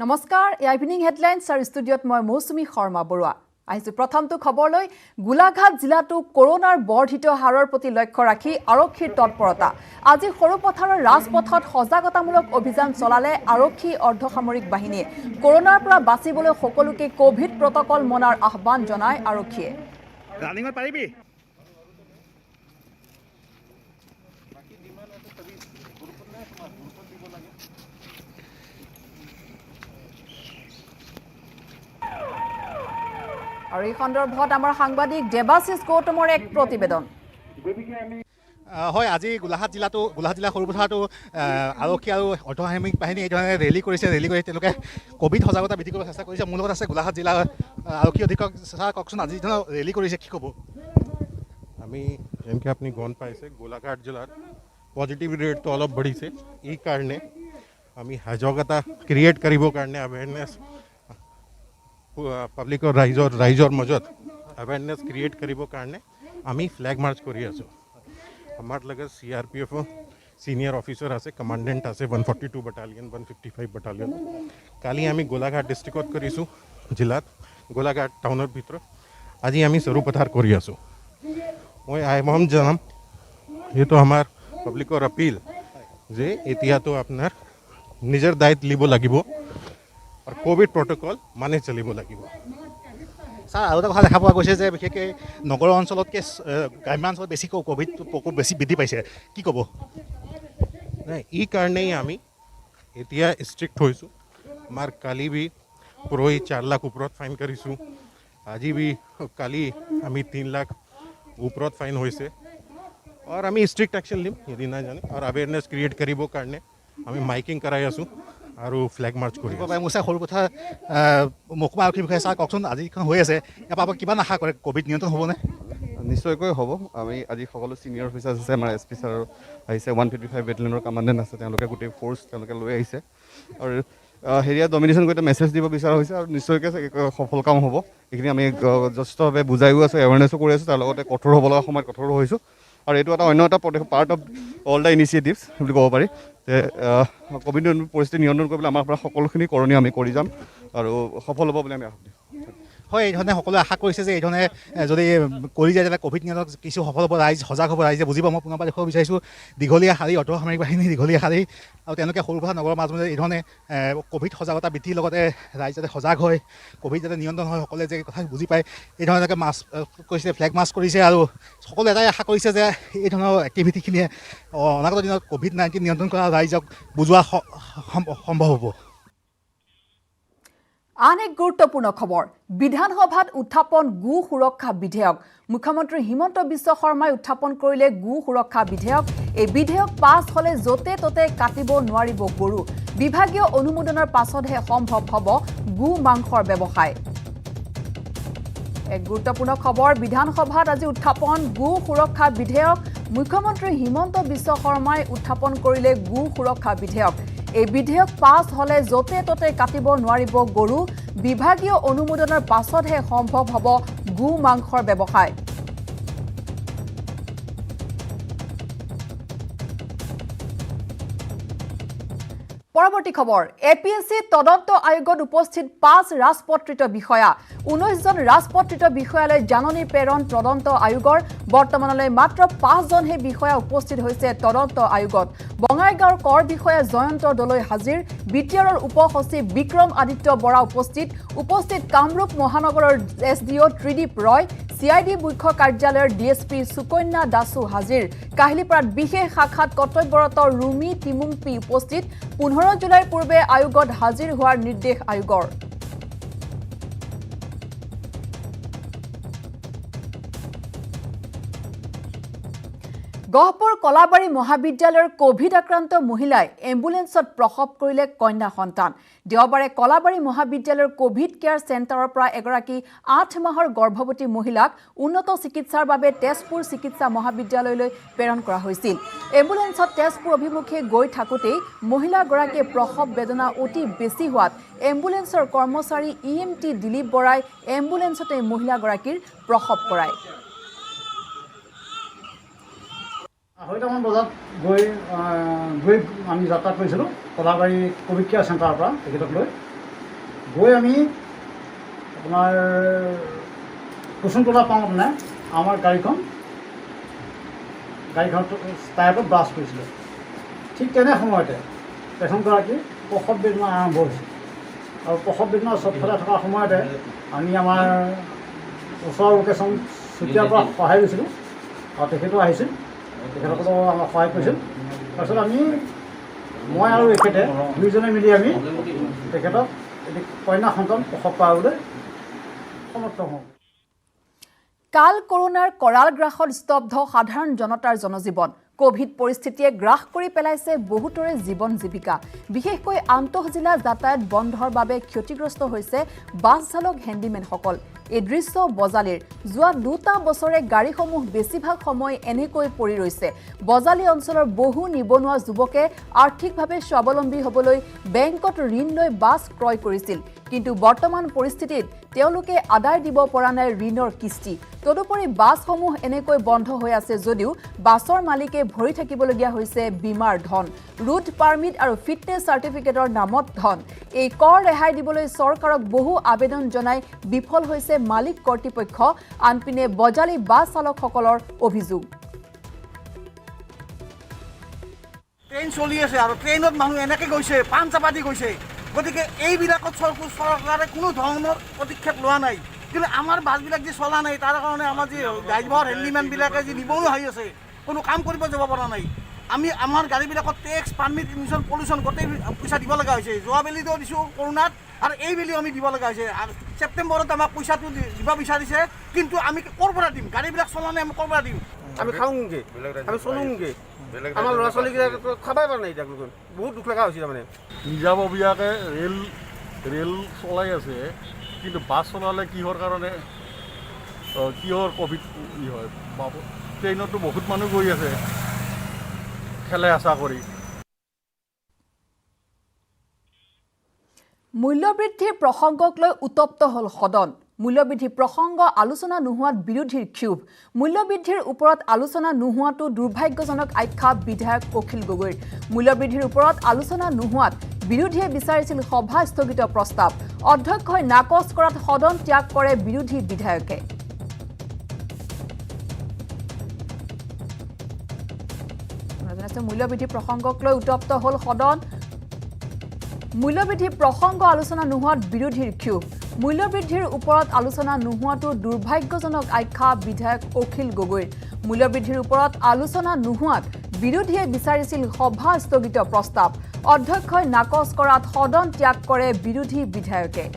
নমস্কাৰ evening headlines আৰু ষ্টুডিঅ'ত মই মৌচুমী শৰ্মা বৰুৱা আহিছো প্ৰথমটো খবৰলৈ গোলাঘাট জিলাটো কৰোনাৰ বৰ্ধিত হাৰৰ প্ৰতি লক্ষ্য ৰাখি আৰক্ষীৰ তৎপৰতা আজি সৰুপথাৰৰ ৰাজপথত সজাগতামূলক অভিযান চলালে আৰক্ষী অৰ্ধসামৰিক বাহিনীয়ে কৰোনাৰ পৰা বাচিবলৈ সকলোকে কোভিড প্ৰটকল মনাৰ আহ্বান জনায় আৰক্ষীয়ে ৰানিঙত পাৰিবি আৰু এই সন্দৰ্ভত আমাৰ সাংবাদিক দেৱাশিষ গৌতমৰ এক প্ৰতিবেদন হয় আজি গোলাঘাট জিলা সৰুপথাৰতো আৰক্ষী আৰু অৰ্ধসামৰিক বাহিনী এই ধৰণে ৰেলী কৰি তেওঁলোকে কোভিড সজাগতা বৃদ্ধি কৰিব চেষ্টা কৰিছে মোৰ লগত আছে গোলাঘাট জিলা আৰক্ষী অধীক্ষক ছাৰ কওকচোন আজি ধৰণৰ ৰেলী কৰিছে কি ক'ব আমি যেনেকৈ আপুনি গম পাইছে গোলাঘাট জিলাত পজিটিভ ৰেটটো অলপ বঢ়িছে এই কাৰণে আমি সজাগতা ক্ৰিয়েট কৰিবৰ কাৰণে এৱেৰনেছ পাব্লিকৰ ৰাইজৰ মাজত এৱেৰনেছ ক্ৰিয়েট কৰিবৰ কাৰণে আমি ফ্লেগ মাৰ্চ কৰি আছোঁ আমাৰ লগত CRPF ছিনিয়ৰ অফিচাৰ আছে কমাণ্ডেণ্ট আছে 142 বাটালিয়ন 155 বাটালিয়ন কালি আমি গোলাঘাট ডিষ্ট্ৰিক্টত কৰিছোঁ জিলাত গোলাঘাট টাউনৰ ভিতৰত আজি আমি সৰুপথাৰ কৰি আছোঁ মই আহ্বান জনাম এইটো আমাৰ পাব্লিকৰ আপিল যে এতিয়াতো আপোনাৰ নিজৰ দায়িত্ব লিব লাগিব আৰু কোভিড প্ৰটকল মানে চলিব লাগিব ছাৰ আৰু এটা কথা দেখা পোৱা গৈছে যে বিশেষকৈ নগৰ অঞ্চলতকৈ গ্ৰাম্যাঞ্চলত বেছি কোভিডটো প্ৰকোপ বেছি বৃদ্ধি পাইছে কি ক'ব নাই এই কাৰণেই আমি এতিয়া ষ্ট্ৰিক্ট হৈছোঁ আমাৰ কালি বি পৰহি 4 লাখ ওপৰত ফাইন কৰিছোঁ আজি বি কালি আমি 3 লাখ ওপৰত ফাইন হৈছে আৰু আমি ষ্ট্ৰিক্ট একশ্যন লিম সেইদিনা জানে আৰু এৱেৰনেছ ক্ৰিয়েট কৰিবৰ কাৰণে আমি মাইকিং কৰাই আছোঁ আৰু ফ্লেগ মাৰ্চ কৰি মোৰ ছাৰ সৰুপথাৰ মহকুমা আৰক্ষী বিষয়া ছাৰ কওকচোন আজিখন হৈ আছে ইয়াৰ পৰা কিমান আশা কৰে কোভিড নিয়ন্ত্ৰণ হ'বনে নিশ্চয়কৈ হ'ব আমি আজি সকলো ছিনিয়ৰ অফিচাৰ আছে আমাৰ SP ছাৰ আহিছে 155 বেটেলিয়নৰ কমাণ্ডেণ্ট আছে তেওঁলোকে গোটেই ফ'ৰ্চ তেওঁলোকে লৈ আহিছে আৰু হেৰিয়া ডমিনেশ্যন কৰি মেছেজ দিব বিচৰা হৈছে আৰু নিশ্চয়কৈ সফল কাম হ'ব এইখিনি আমি যথেষ্টভাৱে বুজাইও আছোঁ এৱেৰনেছো কৰি আছোঁ তাৰ লগতে কঠোৰ হ'ব লগা সময়ত কঠোৰ হৈছোঁ আৰু এইটো অন্য এটা part of all the initiatives বুলি ক'ব পাৰি যে কোভিড পৰিস্থিতি নিয়ন্ত্ৰণ কৰিবলৈ আমাৰ পৰা সকলোখিনি কৰণীয় আমি কৰি যাম আৰু সফল হ'ব বুলি আমি আশা দিওঁ হয় এই ধৰণে সকলোৱে আশা কৰিছে যে এই ধৰণে যদি কৰি যায় তেতিয়া কোভিড নিয়ন্ত্ৰণ কিছু সফল হ'ব ৰাইজ সজাগ হ'ব ৰাইজে বুজিব মই পুনৰ দেখুৱাব বিচাৰিছোঁ দীঘলীয়া শাৰী অৰ্ধসামৰিক বাহিনী দীঘলীয়া শাৰী আৰু তেওঁলোকে সৰুপথাৰ নগৰৰ মাজে মাজে এই ধৰণে কোভিড সজাগতা বৃদ্ধিৰ লগতে ৰাইজ যাতে সজাগ হয় কোভিড যাতে নিয়ন্ত্ৰণ হয় সকলোৱে যে কথা বুজি পায় এই ধৰণে তেওঁলোকে মাৰ্চ কৰিছে ফ্লেগ মাৰ্চ কৰিছে আৰু সকলোৱে এটাই আশা কৰিছে যে এই ধৰণৰ এক্টিভিটিখিনিয়ে অনাগত দিনত COVID-19 নিয়ন্ত্ৰণ কৰা ৰাইজক বুজোৱা সম্ভৱ হ'ব আন এক গুৰুত্বপূৰ্ণ খবৰ বিধানসভাত উত্থাপন গো সুৰক্ষা বিধেয়ক মুখ্যমন্ত্ৰী হিমন্ত বিশ্ব শৰ্মাই উত্থাপন কৰিলে গো সুৰক্ষা বিধেয়ক এই বিধেয়ক পাছ হ'লে য'তে ত'তে কাটিব নোৱাৰিব গৰু বিভাগীয় অনুমোদনৰ পাছতহে সম্ভৱ হ'ব গো মাংসৰ ব্যৱসায় এক গুৰুত্বপূৰ্ণ খবৰ বিধানসভাত আজি উত্থাপন গো সুৰক্ষা বিধেয়ক মুখ্যমন্ত্ৰী হিমন্ত বিশ্ব শৰ্মাই উত্থাপন কৰিলে গো সুৰক্ষা বিধেয়ক এই বিধেয়ক পাছ হ'লে য'তে ত'তে কাটিব নোৱাৰিব গৰু বিভাগীয় অনুমোদনৰ পাছতহে সম্ভৱ হ'ব গো মাংসৰ ব্যৱসায় পৰৱৰ্তী খবৰ APSC তদন্ত আয়োগত উপস্থিত 5 ৰাজপত্ৰিত বিষয়া 19 জন ৰাজপত্ৰিত বিষয়ালৈ জাননী প্ৰেৰণ তদন্ত আয়োগৰ বৰ্তমানলৈ মাত্ৰ 5 জনহে বিষয়া উপস্থিত হৈছে তদন্ত আয়োগত বঙাইগাঁৱৰ কৰ বিষয়া জয়ন্ত দলৈ হাজিৰ বিটিআৰৰ উপসচিব বিক্ৰম আদিত্য বৰা উপস্থিত কামৰূপ মহানগৰৰ SDO ত্ৰিদীপ ৰয় CID মুখ্য কাৰ্যালয়ৰ DSP সুকন্যা দাসু হাজিৰ কাহিলিপাৰাত বিশেষ শাখাত কৰ্তব্যৰত ৰুমি তিমুংপি উপস্থিত 15 জুলাইৰ পূৰ্বে আয়োগত হাজিৰ হোৱাৰ নিৰ্দেশ আয়োগৰ গহপুৰ কলাবাৰী মহাবিদ্যালয়ৰ কোভিড আক্ৰান্ত মহিলাই এম্বুলেন্সত প্ৰসৱ কৰিলে কন্যা সন্তান দেওবাৰে কলাবাৰী মহাবিদ্যালয়ৰ কোভিড কেয়াৰ চেণ্টাৰৰ পৰা এগৰাকী 8 মাহৰ গৰ্ভৱতী মহিলাক উন্নত চিকিৎসাৰ বাবে তেজপুৰ চিকিৎসা মহাবিদ্যালয়লৈ প্ৰেৰণ কৰা হৈছিল এম্বুলেন্সত তেজপুৰ অভিমুখে গৈ থাকোঁতেই মহিলাগৰাকীয়ে প্ৰসৱ বেদনা অতি বেছি হোৱাত এম্বুলেন্সৰ কৰ্মচাৰী EMT দিলীপ বৰাই এম্বুলেন্সতে মহিলাগৰাকীৰ প্ৰসৱ কৰায় 2টামান বজাত গৈ আমি যাত্ৰা কৰিছিলোঁ কলাবাৰী কোভিড কেয়াৰ চেণ্টাৰৰ পৰা তেখেতক লৈ গৈ আমি আপোনাৰ কুসুমতলা পাওঁ মানে আমাৰ গাড়ীখন টায়াৰটো ব্লাষ্ট কৰিছিলে। ঠিক তেনে সময়তে পেচেণ্টগৰাকী প্ৰসৱ বেদনা আৰম্ভ হৈছিল আৰু প্ৰসৱ বেদনা চবফালে থকা সময়তে আমি আমাৰ ওচৰৰ লোকেশ্যন চুতীয়াৰ পৰা সহায় লৈছিলোঁ আৰু তেখেতো আহিছিল, তেখেতসকলেও আমাক সহায় কৰিছিল। তাৰপিছত মই আৰু এখেতে দুইজনে মিলি আমি তেখেতক এটি কন্যা সন্তান প্ৰসৱ কৰাবলৈ সমৰ্থ হওঁ। কাল কৰোনাৰ কৰাল গ্ৰাসত স্তব্ধ সাধাৰণ জনতাৰ জনজীৱন। কোভিড পৰিস্থিতিয়ে গ্ৰাস কৰি পেলাইছে বহুতৰে জীৱন জীৱিকা। বিশেষকৈ আন্তঃজিলা যাতায়াত বন্ধৰ বাবে ক্ষতিগ্ৰস্ত হৈছে বাছ চালক হেণ্ডিমেনসকল। এই দৃশ্য বজালীৰ। যোৱা 2টা বছৰে গাড়ীসমূহ বেছিভাগ সময় এনেকৈ পৰি ৰৈছে। বজালী অঞ্চলৰ বহু নিবনুৱা যুৱকে আৰ্থিকভাৱে স্বাৱলম্বী হ'বলৈ বেংকত ঋণ লৈ বাছ ক্ৰয় কৰিছিল, কিন্তু বৰ্তমান পৰিস্থিতিত তেওঁলোকে আদায় দিব পৰা নাই ঋণৰ কিস্তি। তদুপৰি বাছসমূহ এনেকৈ বন্ধ হৈ আছে যদিও বাছৰ মালিকে ভৰি থাকিবলগীয়া হৈছে বীমাৰ ধন, ৰুট পাৰ্মিট আৰু ফিটনেছ চাৰ্টিফিকেটৰ নামত ধন। এই কৰ ৰেহাই দিবলৈ চৰকাৰক বহু আবেদন জনাই বিফল হৈছে মালিক কৰ্তৃপক্ষ। আনপিনে বজালী বাছ চালকসকলৰ অভিযোগ, ট্ৰেইন চলি আছে আৰু ট্ৰেইনত মানুহ এনেকৈ গৈছে, পাণ চাপাতি গৈছে। গতিকে এইবিলাকত চৰকাৰে কোনো ধৰণৰ পদক্ষেপ লোৱা নাই। কিন্তু আমাৰ বাছবিলাক যে চলা নাই, তাৰ কাৰণে আমাৰ যি ড্ৰাইভাৰ হেণ্ডিমেনবিলাকে যি নিবনুৱা হৈ আছে, কোনো কাম কৰিব যাব পৰা নাই। আমাৰ গাড়ীবিলাকত টেক্স, পাৰ্মিট, ইমিশ্যন, পলিউশ্যন গোটেই পইচা দিব লগা হৈছে। যোৱা বেলিতো দিছোঁ কৰোণাত, আৰু এই বেলিও আমি দিব লগা হৈছে। আৰু ছেপ্টেম্বৰত আমাক পইচাটো দিব বিচাৰিছে, কিন্তু আমি ক'ৰ পৰা দিম? গাড়ীবিলাক চলা নাই, আমি ক'ৰ পৰা দিম? আমি খাওঁগৈ, আমি চলোংগৈ। আমাৰ ল'ৰা ছোৱালীকেইটা খাবাই পৰা নাই। এতিয়া বহুত দুখ লগা হৈছে। তাৰমানে নিজাববীয়াকৈ ৰেল চলাই আছে, কিন্তু বাছ চলালে কিহৰ কাৰণে, কিহৰ ক'ভিড হয়? ট্ৰেইনতো বহুত মানুহ গৈ আছে খেলে আশা কৰি। মূল্যবৃদ্ধিৰ প্ৰসংগক লৈ উত্তপ্ত হ'ল সদন। মূল্যবৃদ্ধি প্ৰসংগ আলোচনা নোহোৱাত বিৰোধীৰ ক্ষোভ। মূল্যবৃদ্ধিৰ ওপৰত আলোচনা নোহোৱাটো দুৰ্ভাগ্যজনক আখ্যা বিধায়ক অখিল গগৈৰ। মূল্যবৃদ্ধিৰ ওপৰত আলোচনা নোহোৱাত বিৰোধীয়ে বিচাৰিছিল সভা স্থগিত প্ৰস্তাৱ। অধ্যক্ষই নাকচ কৰাত সদন ত্যাগ কৰে বিৰোধী বিধায়কে। মূল্যবৃদ্ধি প্ৰসংগক লৈ উত্তপ্ত হ'ল সদন। মূল্যবৃদ্ধি প্ৰসংগ আলোচনা নোহোৱাত বিৰোধীৰ ক্ষোভ। মূল্যবৃদ্ধিৰ ওপৰত আলোচনা নোহোৱাটো দুৰ্ভাগ্যজনক আখ্যা বিধায়ক অখিল গগৈৰ। মূল্যবৃদ্ধিৰ ওপৰত আলোচনা নোহোৱাত বিৰোধীয়ে বিচাৰিছিল সভা স্থগিত প্ৰস্তাৱ। অধ্যক্ষই নাকচ কৰাত সদন ত্যাগ কৰে বিৰোধী বিধায়কে।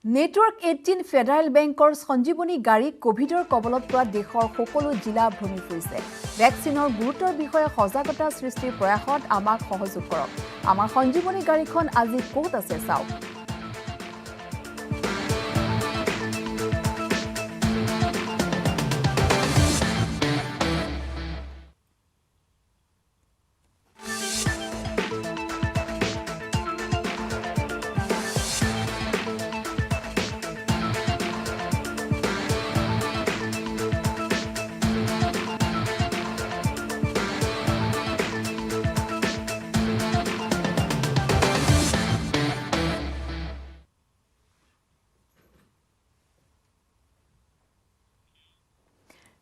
নেটৱৰ্ক 18 ফেডাৰেল বেংকৰ সঞ্জীৱনী গাড়ী কোভিডৰ কবলত পৰা দেশৰ সকলো জিলা ভ্ৰমি ফুৰিছে। ভেকচিনৰ গুৰুত্বৰ বিষয়ে সজাগতা সৃষ্টিৰ প্ৰয়াসত আমাক সহযোগ কৰক। আমাৰ সঞ্জীৱনী গাড়ীখন আজি ক'ত আছে চাওক।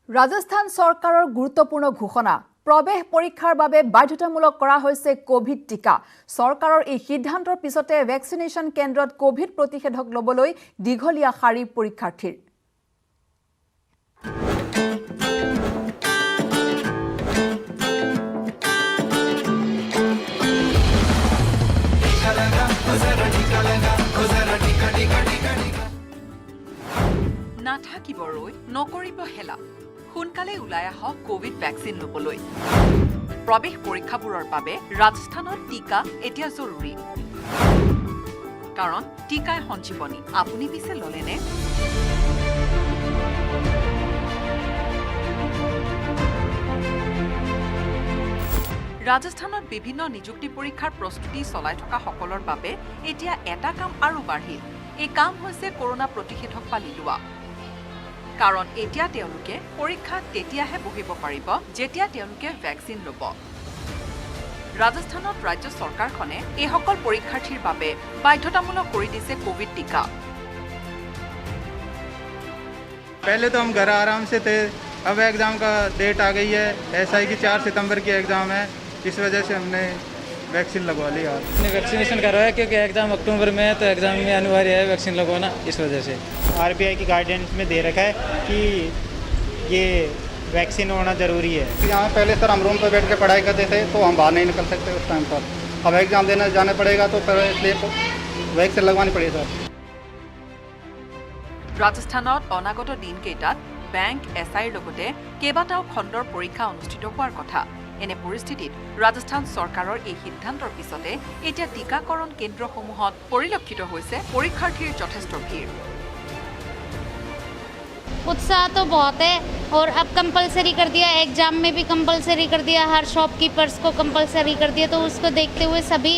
ৰাজস্থান চৰকাৰৰ গুৰুত্বপূৰ্ণ ঘোষণা। প্ৰৱেশ পৰীক্ষাৰ বাবে বাধ্যতামূলক কৰা হৈছে কোভিড টিকা। চৰকাৰৰ এই সিদ্ধান্তৰ পিছতে ভেকচিনেশ্যন কেন্দ্ৰত কোভিড প্ৰতিষেধক ল'বলৈ দীঘলীয়া শাৰী পৰীক্ষাৰ্থীৰ। নাথাকিব ৰৈ, নকৰিব হেলা। সোনকালে ওলাই আহক কোভিড ভেকচিন ল'বলৈ। প্ৰৱেশ পৰীক্ষাবোৰৰ বাবে ৰাজস্থানত টিকা এতিয়া জৰুৰী, কাৰণ টিকাই সঞ্জীৱনী। আপুনি পিছে ল'লেনে? ৰাজস্থানত বিভিন্ন নিযুক্তি পৰীক্ষাৰ প্ৰস্তুতি চলাই থকা সকলৰ বাবে এতিয়া এটা কাম আৰু বাঢ়িল। এই কাম হৈছে কৰোনা প্ৰতিষেধক পালি লোৱা। কাৰণ এতিয়া তেওঁলোকে পৰীক্ষাত তেতিয়াহে বহিব পাৰিব যেতিয়া তেওঁলোকে ভেকচিন ল'ব। ৰাজস্থানত ৰাজ্য চৰকাৰখনে এইসকল পৰীক্ষাৰ্থীৰ বাবে বাধ্যতামূলক কৰি দিছে কোভিড টিকা। पहले तो हम घर आराम से थे, अब एग्ज़ाम का डेट आ गई है, SI की 4 सितंबर की एग्ज़ाम है, इस वजह से हमने वैक्सीन लगवा लिया। हमने वैक्सीनेशन करवाया क्योंकि एग्ज़ाम अक्टूबर में है तो एग्ज़ाम में अनिवार्य है वैक्सीन लगवाना, इस वजह से। RBI की गाइडेंस में दे रखा है कि ये वैक्सीन होना ज़रूरी है। यहाँ पहले सर हम रूम पर बैठ के पढ़ाई करते थे तो हम बाहर नहीं निकल सकते उस टाइम पर। अब एग्ज़ाम देने जाना पड़ेगा तो फिर इसलिए वैक्सीन लगवानी पड़ेगी सर। ৰাজস্থানত অনাগত দিনকেইটাত বেংক SIৰ লগতে কেইবাটাও খণ্ডৰ পৰীক্ষা অনুষ্ঠিত হোৱাৰ কথা। এনে পৰিস্থিতিত ৰাজস্থান চৰকাৰৰ এই সিদ্ধান্তৰ পিছতে এতিয়া টিকাকৰণ কেন্দ্ৰসমূহত পৰিলক্ষিত হৈছে পৰীক্ষাৰ্থীৰ যথেষ্ট ভিৰ। उत्साह तो बहुत है और अब कंपलसरी कर दिया, एग्जाम में भी कंपलसरी कर दिया, हर शॉपकीपर्स को कंपलसरी कर दिया, तो उसको देखते हुए सभी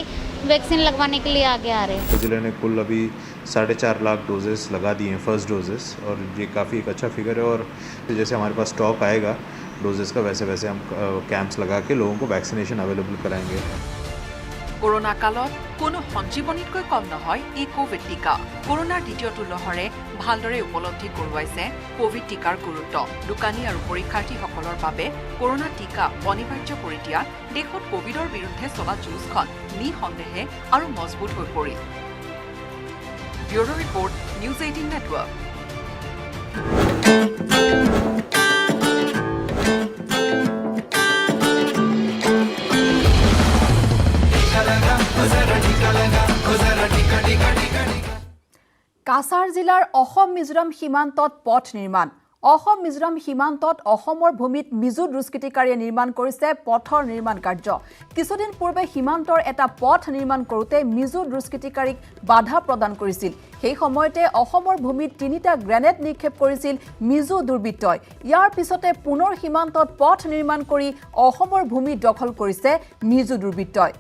वैक्सीन लगवाने के लिए आगे आ रहे हैं। जिले ने कुल अभी 4.5 लाख डोजेस लगा दिए हैं फर्स्ट डोजेस, और ये काफ़ी एक अच्छा फिगर है। और जैसे हमारे पास स्टॉक आएगा डोजेस का वैसे वैसे हम कैंप्स लगा के लोगों को वैक्सीनेशन अवेलेबल कराएंगे। कोरोना काলত কোনো সঞ্জীৱনীতকৈ কম নহয় এই কোভিড টিকা। কৰোনাৰ দ্বিতীয়টো লহৰে ভালদৰে উপলব্ধি কৰোৱাইছে কোভিড টিকাৰ গুৰুত্ব। দোকানী আৰু পৰীক্ষাৰ্থীসকলৰ বাবে কৰোনা টিকা অনিবাৰ্য কৰি দিয়া দেশত কোভিডৰ বিৰুদ্ধে চলা যুঁজখন নিঃসন্দেহে আৰু মজবুত হৈ পৰিল। Bureau report, news 18 network. Cachar জিলাৰ অসম মিজোৰাম সীমান্তত পথ নিৰ্মাণ। অসম মিজোৰাম সীমান্তত অসমৰ ভূমিত মিজো দুষ্কৃতিকাৰীয়ে নিৰ্মাণ কৰিছে পথৰ নিৰ্মাণ কাৰ্য। কিছুদিন পূৰ্বে সীমান্তৰ এটা পথ নিৰ্মাণ কৰোঁতে মিজো দুষ্কৃতিকাৰীক বাধা প্ৰদান কৰিছিল। সেই সময়তে অসমৰ ভূমিত 3টা গ্ৰেনেড নিক্ষেপ কৰিছিল মিজো দুৰ্বৃত্তই। ইয়াৰ পিছতে পুনৰ সীমান্তত পথ নিৰ্মাণ কৰি অসমৰ ভূমি দখল কৰিছে মিজো দুৰ্বৃত্তই।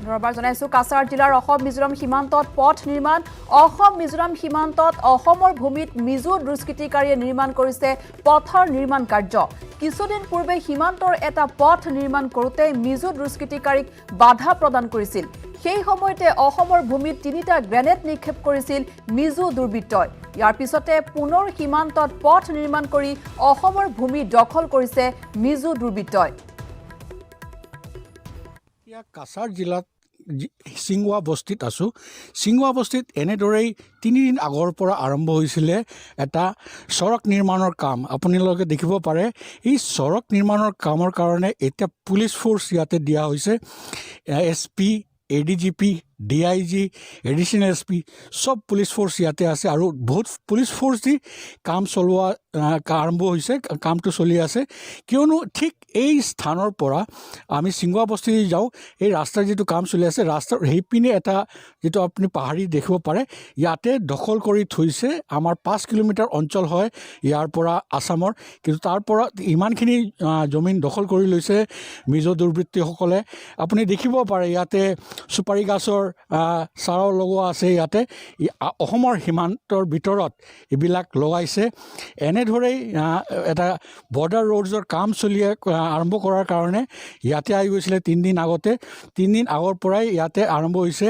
ধন্যবাদ জনাইছো। কাছাৰ জিলাৰ অসম মিজোৰাম সীমান্তত পথ নিৰ্মাণ। অসম মিজোৰাম সীমান্তত অসমৰ ভূমিত মিজো দুষ্কৃতিকাৰীয়ে নিৰ্মাণ কৰিছে পথৰ নিৰ্মাণ কাৰ্য। কিছুদিন পূৰ্বে সীমান্তৰ এটা পথ নিৰ্মাণ কৰোঁতে মিজো দুষ্কৃতিকাৰীক বাধা প্ৰদান কৰিছিল। সেই সময়তে অসমৰ ভূমিত 3টা গ্ৰেনেড নিক্ষেপ কৰিছিল মিজো দুৰ্বৃত্তই। ইয়াৰ পিছতে পুনৰ সীমান্তত পথ নিৰ্মাণ কৰি অসমৰ ভূমি দখল কৰিছে মিজো দুৰ্বৃত্তই। কাছাৰ জিলাত সিংৱা বস্তিত আছোঁ। সিংৱা বস্তিত এনেদৰেই 3 দিন আগৰ পৰা আৰম্ভ হৈছিলে এটা সড়ক নিৰ্মাণৰ কাম। আপোনালোকে দেখিব পাৰে এই সড়ক নিৰ্মাণৰ কামৰ কাৰণে এতিয়া পুলিচ ফ'ৰ্চ ইয়াতে দিয়া হৈছে। SP, ADGP, DIG, additional SP সব পুলিচ ফ'ৰ্চ ইয়াতে আছে আৰু বহুত পুলিচ ফ'ৰ্চ দি কাম চলোৱা আৰম্ভ হৈছে, কামটো চলি আছে। কিয়নো ঠিক এই স্থানৰ পৰা আমি সিংৱা বস্তি যাওঁ, এই ৰাস্তাৰ যিটো কাম চলি আছে, ৰাস্তাৰ সেইপিনে এটা যিটো আপুনি পাহাৰী দেখিব পাৰে, ইয়াতে দখল কৰি থৈছে। আমাৰ 5 কিলোমিটাৰ অঞ্চল হয় ইয়াৰ পৰা আছামৰ, কিন্তু তাৰ পৰা ইমানখিনি জমিন দখল কৰি লৈছে মিজো দুৰ্বৃত্তসকলে। আপুনি দেখিব পাৰে ইয়াতে চুপাৰী গাছৰ চাৰাও লগোৱা আছে। ইয়াতে অসমৰ সীমান্তৰ ভিতৰত এইবিলাক লগাইছে। এনেদৰেই এটা বৰ্ডাৰ ৰোডৰ কাম আৰম্ভ কৰাৰ কাৰণে ইয়াতে আহি গৈছিলে 3 দিন আগতে। 3 দিন আগৰ পৰাই ইয়াতে আৰম্ভ হৈছে,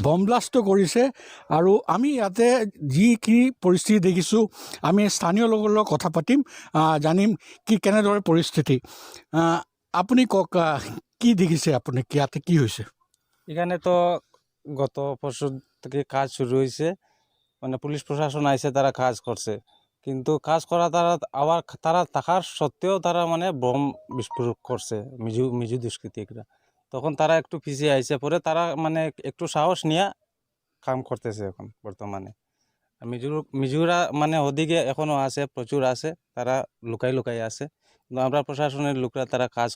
বম ব্লাষ্টো কৰিছে। আৰু আমি ইয়াতে যিখিনি পৰিস্থিতি দেখিছোঁ, আমি স্থানীয় লোকৰ লগত কথা পাতিম, জানিম কেনেদৰে পৰিস্থিতি। আপুনি কওক, কি দেখিছে আপুনি, ইয়াতে কি হৈছে? এখানে তো গত পরশু থেকে কাজ শুরু হয়েছে, মানে পুলিশ প্রশাসন আইসে, তারা কাজ করছে, কিন্তু কাজ করা তারা থাকার সত্ত্বেও তারা মানে বোম বিস্ফোরক করছে মিজু দুষ্কৃতিকরা। তখন তারা একটু পিছিয়ে আইসে, পরে তারা মানে একটু সাহস নিয়ে কাম করতেছে এখন বর্তমানে। মিজুরা মানে ওদিকে এখনো আছে, প্রচুর আছে, তারা লুকাই আছে, কিন্তু আমরা প্রশাসনের লোকরা তারা কাজ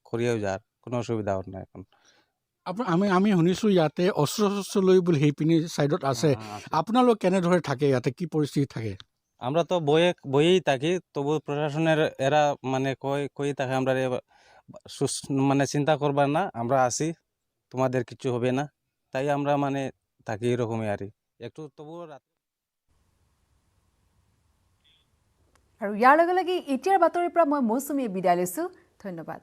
করিয়েও যার কোনো অসুবিধা নাই এখন। আমি শুনিছোঁ ইয়াতে অস্ত্ৰ লৈ বুলি সেইপিনি ছাইডত আছে। আপোনালোক কেনেদৰে থাকে ইয়াতে, কি পৰিস্থিতি থাকে? আমরা তো বইয়েই থাকি, তবু প্রশাসনের এরা মানে কই থাকে আমরা মানে চিন্তা করবার না, আমরা আসি, তোমাদের কিছু হবে না, তাই আমরা মানে থাকি এরকমই আর একটু তবুও আৰু ইয়াৰ লগে লগে এতিয়াৰ বাতৰিৰ পৰা মই মৌচুমীয়ে বিদায় লৈছোঁ ধন্যবাদ